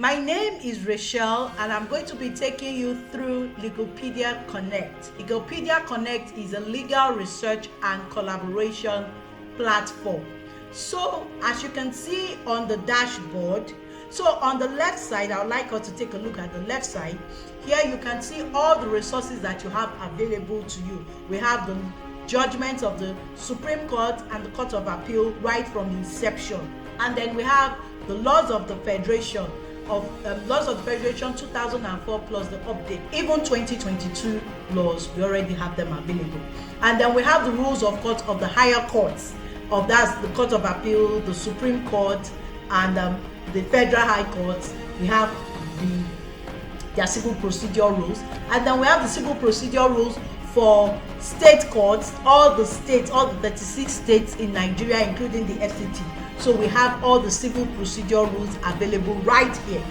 My name is Rachel, and I'm going to be taking you through Legalpedia Connect. Legalpedia Connect is a legal research and collaboration platform. So, as you can see on the dashboard, so on the left side, I would like us to take a look at the left side. Here you can see all the resources that you have available to you. We have the judgments of the Supreme Court and the Court of Appeal right from inception. And then we have the laws of the Federation, laws of the Federation 2004 plus the update, even 2022 laws, we already have them available. And then we have the rules of court of the higher courts, of that's the Court of Appeal, the Supreme Court, and the Federal High Courts. We have their civil procedure rules, and then we have the civil procedure rules for state courts, all the 36 states in Nigeria, including the FCT. So we have all the civil procedure rules available right here.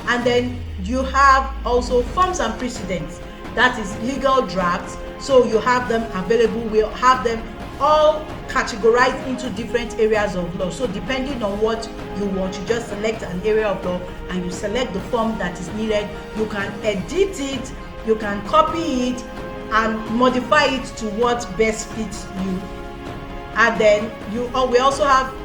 And then you have also forms and precedents, that is legal drafts. So you have them available. We'll have them all categorized into different areas of law. So depending on what you want, you just select an area of law and you select the form that is needed. You can edit it, you can copy it, and modify it to what best fits you. And then we also have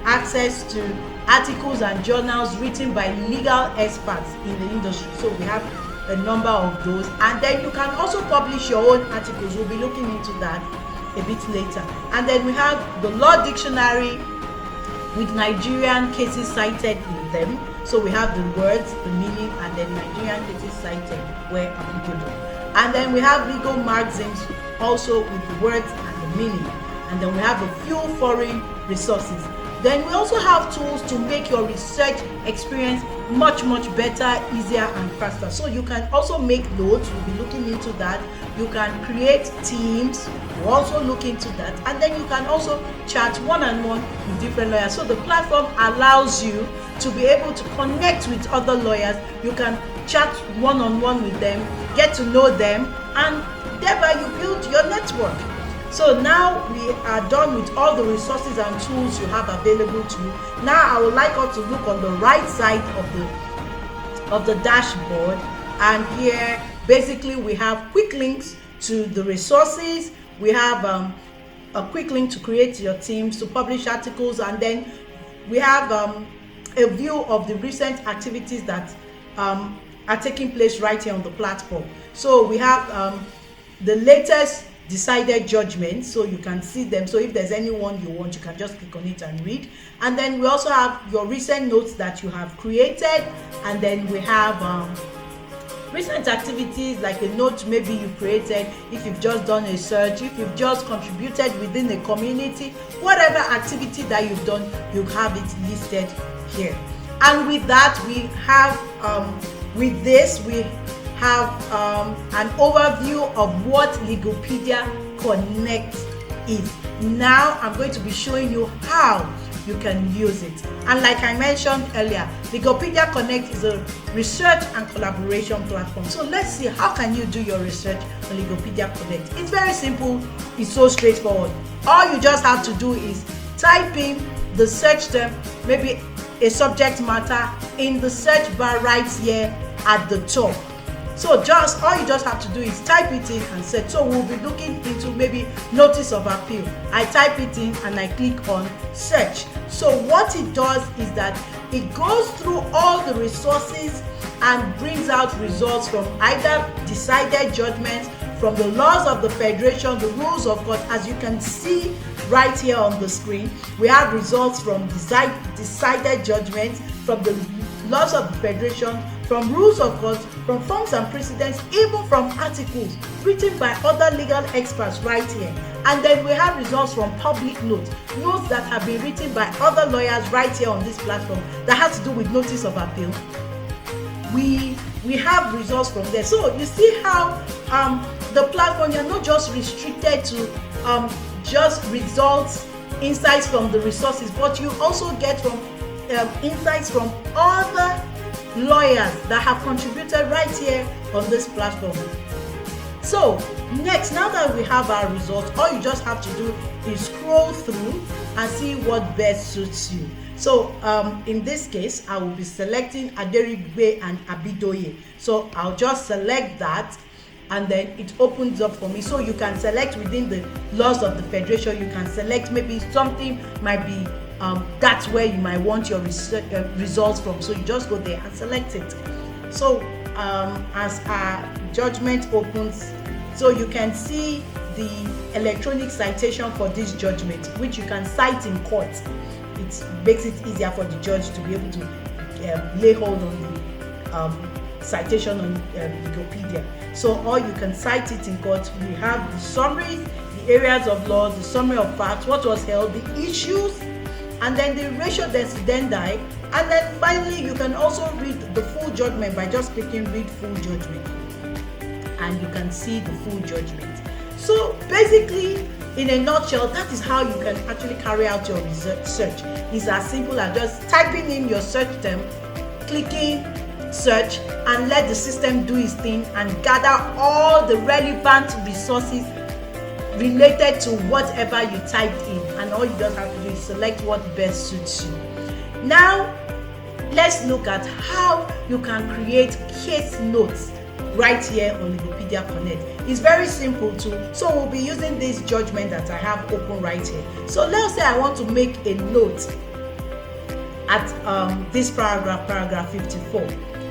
access to articles and journals written by legal experts in the industry. So we have a number of those, and then you can also publish your own articles. We'll be looking into that a bit later. And then we have the law dictionary with Nigerian cases cited in them. So we have the words, the meaning, and then Nigerian cases cited where applicable. And then we have legal magazines also with the words and the meaning. And then we have a few foreign resources. Then we also have tools to make your research experience much better, easier, and faster. So you can also make notes. We'll be looking into that. You can create teams. We'll also look into that. And then you can also chat one-on-one with different lawyers. So the platform allows you to be able to connect with other lawyers. You can chat one-on-one with them, get to know them, and thereby you build your network. So now we are done with all the resources and tools you have available to you. Now I would like us to look on the right side of the dashboard, and here basically we have quick links to the resources. We have a quick link to create your teams, to publish articles, and then we have a view of the recent activities that are taking place right here on the platform. So we have the latest decided judgments, so you can see them. So if there's anyone you want, you can just click on it and read. And then we also have your recent notes that you have created, and then we have recent activities, like a note maybe you created, if you've just done a search, if you've just contributed within a community, whatever activity that you've done, you have it listed here. And with that, we have an overview of what Legalpedia Connect is. Now I'm going to be showing you how you can use it. And like I mentioned earlier, Legalpedia Connect is a research and collaboration platform. So let's see, how can you do your research on Legalpedia Connect? It's very simple. It's so straightforward. All you just have to do is type in the search term, maybe a subject matter, in the search bar right here at the top. So all you just have to do is type it in and search. So we'll be looking into maybe notice of appeal. I type it in and I click on search. So what it does is that it goes through all the resources and brings out results from either decided judgments, from the laws of the Federation, the rules of court. As you can see right here on the screen, we have results from decided judgments, from the laws of the Federation, from rules of court, from forms and precedents, even from articles written by other legal experts right here. And then we have results from public notes that have been written by other lawyers right here on this platform that has to do with notice of appeal. We have results from there. So you see how the platform, you're not just restricted to just results, insights from the resources, but you also get from insights from other lawyers that have contributed right here on this platform. So next, now that we have our results, all you just have to do is scroll through and see what best suits you. So in this case, I will be selecting Aderigbe and Abidoye. So I'll just select that, and then it opens up for me. So you can select within the laws of the federation. You can select maybe something might be that's where you might want your research, results from. So you just go there and select it. So as our judgment opens, so you can see the electronic citation for this judgment, which you can cite in court. It makes it easier for the judge to be able to lay hold on the citation on Legalpedia. So or you can cite it in court. We have the summary, the areas of law, the summary of facts, what was held, the issues, and then the ratio decidendi, and then finally you can also read the full judgment by just clicking read full judgment, and you can see the full judgment. So basically, in a nutshell, that is how you can actually carry out your search. It's as simple as just typing in your search term, clicking search, and let the system do its thing and gather all the relevant resources related to whatever you typed in, and all you just have to do is select what best suits you. Now let's look at how you can create case notes right here on Legalpedia Connect. It's very simple too. So we'll be using this judgment that I have open right here. So let's say I want to make a note at this paragraph 54.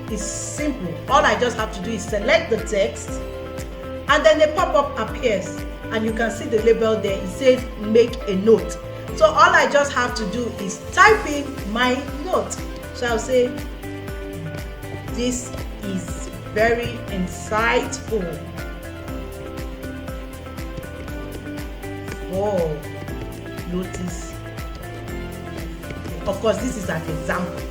It's simple. All I just have to do is select the text, and then a pop-up appears, and you can see the label there. It says make a note. So all I just have to do is type in my note. So I'll say this is very insightful for notice. Of course, this is an example.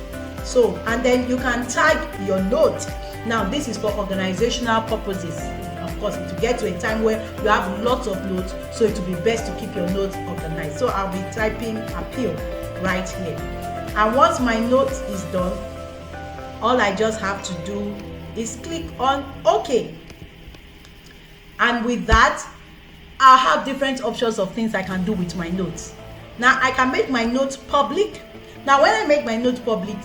So, and then you can tag your note. Now, this is for organizational purposes. Of course, to get to a time where you have lots of notes, so it will be best to keep your notes organized. So I'll be typing appeal right here. And once my note is done, all I just have to do is click on OK. And with that, I'll have different options of things I can do with my notes. Now, I can make my notes public. Now, when I make my note public,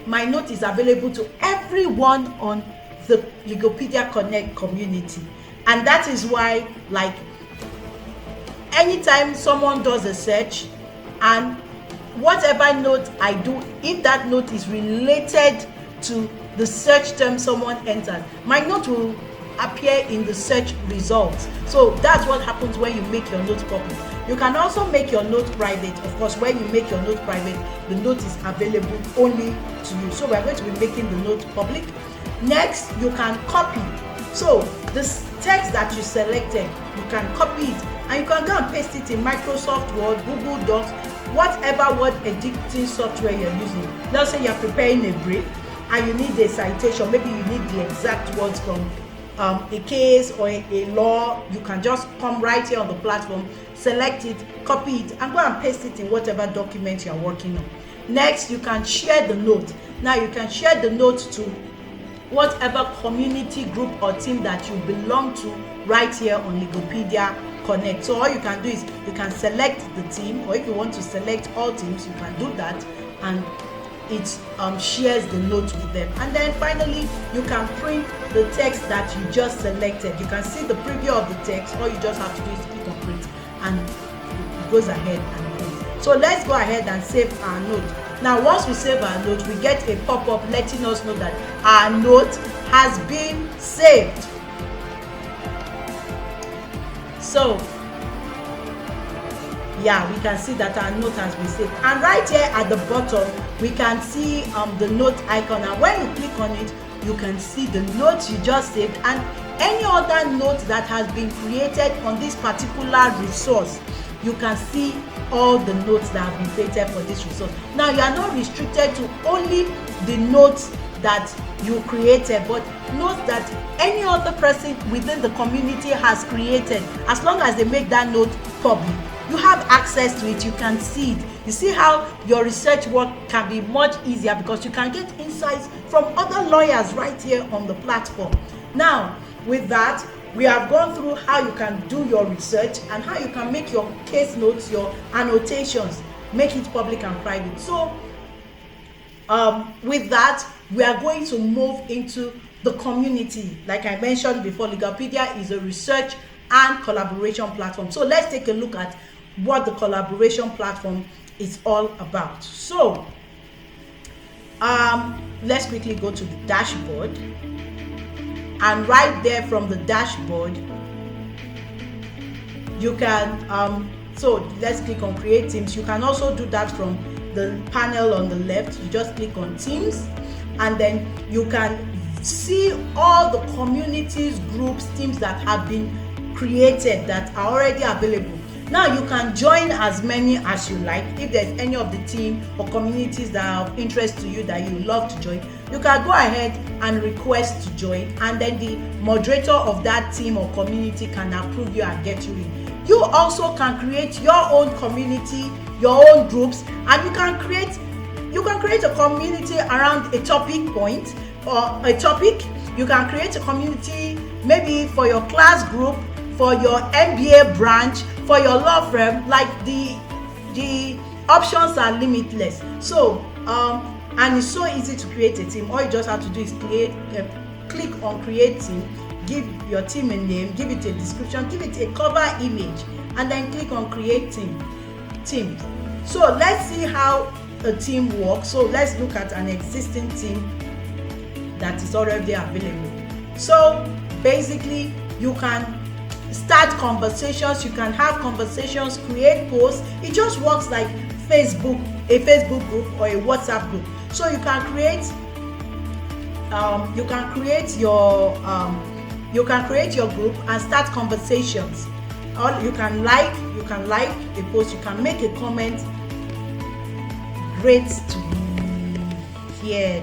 my note is available to everyone on the Legalpedia Connect community. And that is why, like, anytime someone does a search and whatever note I do, if that note is related to the search term someone entered, my note will appear in the search results. So that's what happens when you make your note public. You can also make your note private. Of course, when you make your note private, the note is available only to you. So we're going to be making the note public. Next, you can copy. So this text that you selected, you can copy it, and you can go and paste it in Microsoft Word, Google Docs, whatever word editing software you're using. Let's say you're preparing a brief and you need a citation. Maybe you need the exact words from a case or a law. You can just come right here on the platform, select it, copy it, and go and paste it in whatever document you're working on. Next, you can share the note. Now, you can share the note to whatever community group or team that you belong to right here on Legalpedia Connect. So all you can do is you can select the team, or if you want to select all teams, you can do that, and it shares the note with them. And then finally, you can print the text that you just selected. You can see the preview of the text. All you just have to do is click on print, and it goes ahead and prints. So let's go ahead and save our note. Now, once we save our note, we get a pop-up letting us know that our note has been saved. So yeah, we can see that our note has been saved. And right here at the bottom, we can see the note icon. And when you click on it, you can see the notes you just saved and any other note that has been created on this particular resource. You can see all the notes that have been created for this resource. Now, you are not restricted to only the notes that you created, but note that any other person within the community has created, as long as they make that note public. You have access to it, you can see it. You see how your research work can be much easier because you can get insights from other lawyers right here on the platform. Now, with that, we have gone through how you can do your research and how you can make your case notes, your annotations. make it public and private. So with that, we are going to move into the community. Like I mentioned before, Legalpedia is a research and collaboration platform. So let's take a look at what the collaboration platform is all about. So let's quickly go to the dashboard, and right there from the dashboard you can so let's click on create teams. You can also do that from the panel on the left. You just click on teams, and then you can see all the communities, groups, teams that have been created that are already available. Now you can join as many as you like. If there's any of the team or communities that are of interest to you that you love to join, you can go ahead and request to join, and then the moderator of that team or community can approve you and get you in. You also can create your own community, your own groups, and you can create a community around a topic point or a topic. You can create a community maybe for your class group, for your MBA branch, for your law firm. Like the options are limitless. So and it's so easy to create a team. All you just have to do is click on create team, give your team a name, give it a description, give it a cover image, and then click on create team. So let's see how a team works. So let's look at an existing team that is already available. So basically you can start conversations, you can have conversations, create posts. It just works like a Facebook group or a WhatsApp group. So you can create your group and start conversations. Or you can like a post, you can make a comment. Great to be here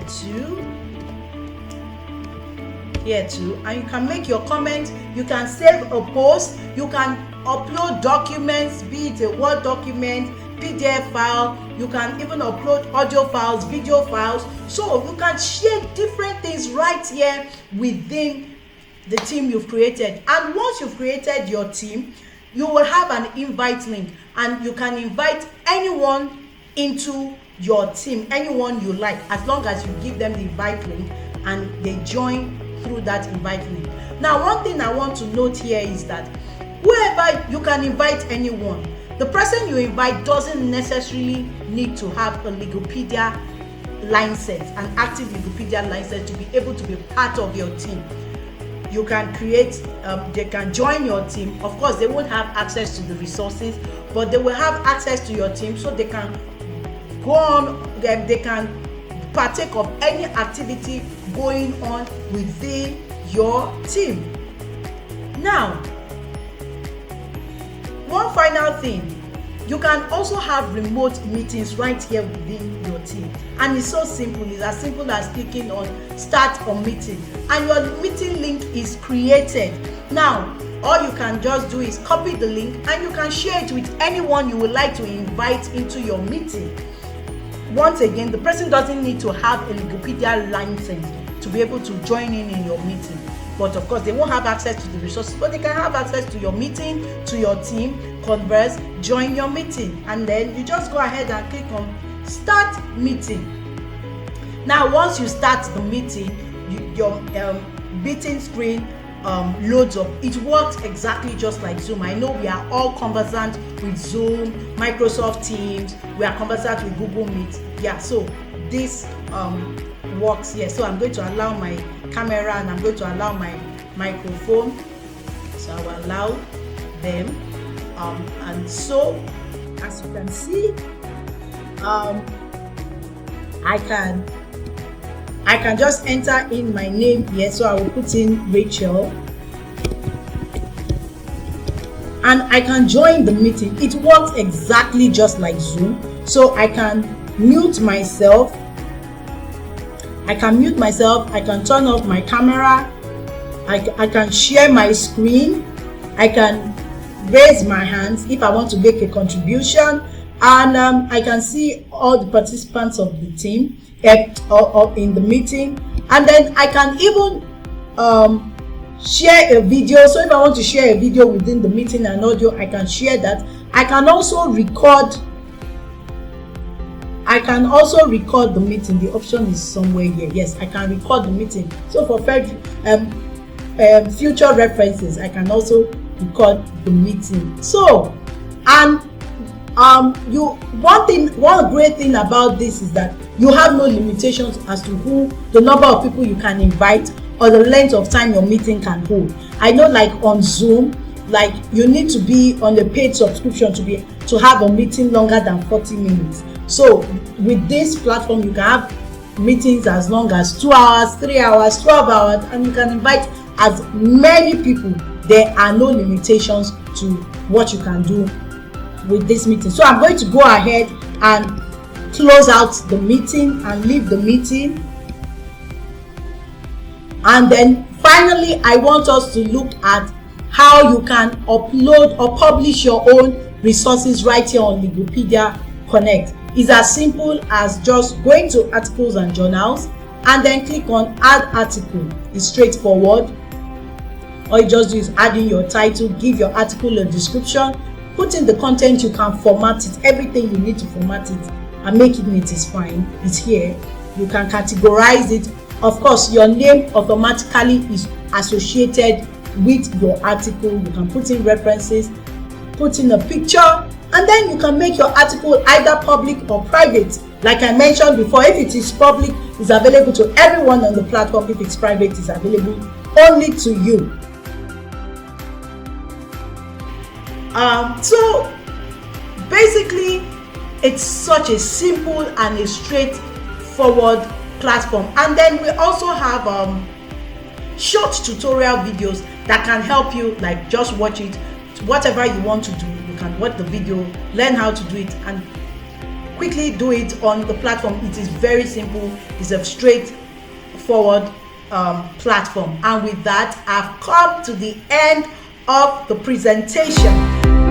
too, and you can make your comment. You can save a post, you can upload documents, be it a Word document, PDF file. You can even upload audio files, video files. So you can share different things right here within the team you've created. And once you've created your team, you will have an invite link, and you can invite anyone into your team, anyone you like, as long as you give them the invite link and they join through that invite link. Now, one thing I want to note here is that whoever you can invite anyone. The person you invite doesn't necessarily need to have a Legalpedia license, an active Legalpedia license, to be able to be part of your team. You can create, they can join your team. Of course, they won't have access to the resources, but they will have access to your team, so they can go on, they can partake of any activity going on within your team. Now, one final thing, you can also have remote meetings right here within your team, and it's so simple. It's as simple as clicking on start a meeting, and your meeting link is created. Now all you can just do is copy the link, and you can share it with anyone you would like to invite into your meeting. Once again, the person doesn't need to have a Legalpedia license to be able to join in your meeting. But of course, they won't have access to the resources, but they can have access to your meeting, to your team, converse, join your meeting, and then you just go ahead and click on start meeting. Now, once you start the meeting, your meeting screen loads up. It works exactly just like Zoom. I know we are all conversant with Zoom, Microsoft Teams, we are conversant with Google Meet. Yeah, so this works here. So I'm going to allow my camera and I'm going to allow my microphone. So I will allow them, and so as you can see, I can just enter in my name here. So I will put in Rachel, and I can join the meeting. It works exactly just like Zoom. So I can mute myself. I can turn off my camera. I can share my screen. I can raise my hands if I want to make a contribution, and I can see all the participants of the team in the meeting, and then I can even share a video. So if I want to share a video within the meeting and audio, I can share that. I can also record I can also record the meeting. The option is somewhere here. Yes, I can record the meeting. So for future references, I can also record the meeting. So, and one great thing about this is that you have no limitations as to the number of people you can invite or the length of time your meeting can hold. I know, like on Zoom, like you need to be on a paid subscription to have a meeting longer than 40 minutes. So with this platform, you can have meetings as long as 2 hours, 3 hours, 12 hours, and you can invite as many people. There are no limitations to what you can do with this meeting. So I'm going to go ahead and close out the meeting and leave the meeting. And then finally, I want us to look at how you can upload or publish your own resources right here on Legalpedia Connect. It's as simple as just going to articles and journals and then click on add article. It's straightforward. All you just do is add in your title, give your article a description, put in the content. You can format it. Everything you need to format it and make it neat is fine. It's here. You can categorize it. Of course, your name automatically is associated with your article. You can put in references, put in a picture, and then you can make your article either public or private. Like I mentioned before, if it is public, it's available to everyone on the platform. If it's private, it's available only to you. So basically, it's such a simple and a straightforward platform. And then we also have short tutorial videos that can help you, like just watch it. Whatever you want to do, you can watch the video, learn how to do it, and quickly do it on the platform. It is very simple. It's a straightforward platform. And with that, I've come to the end of the presentation.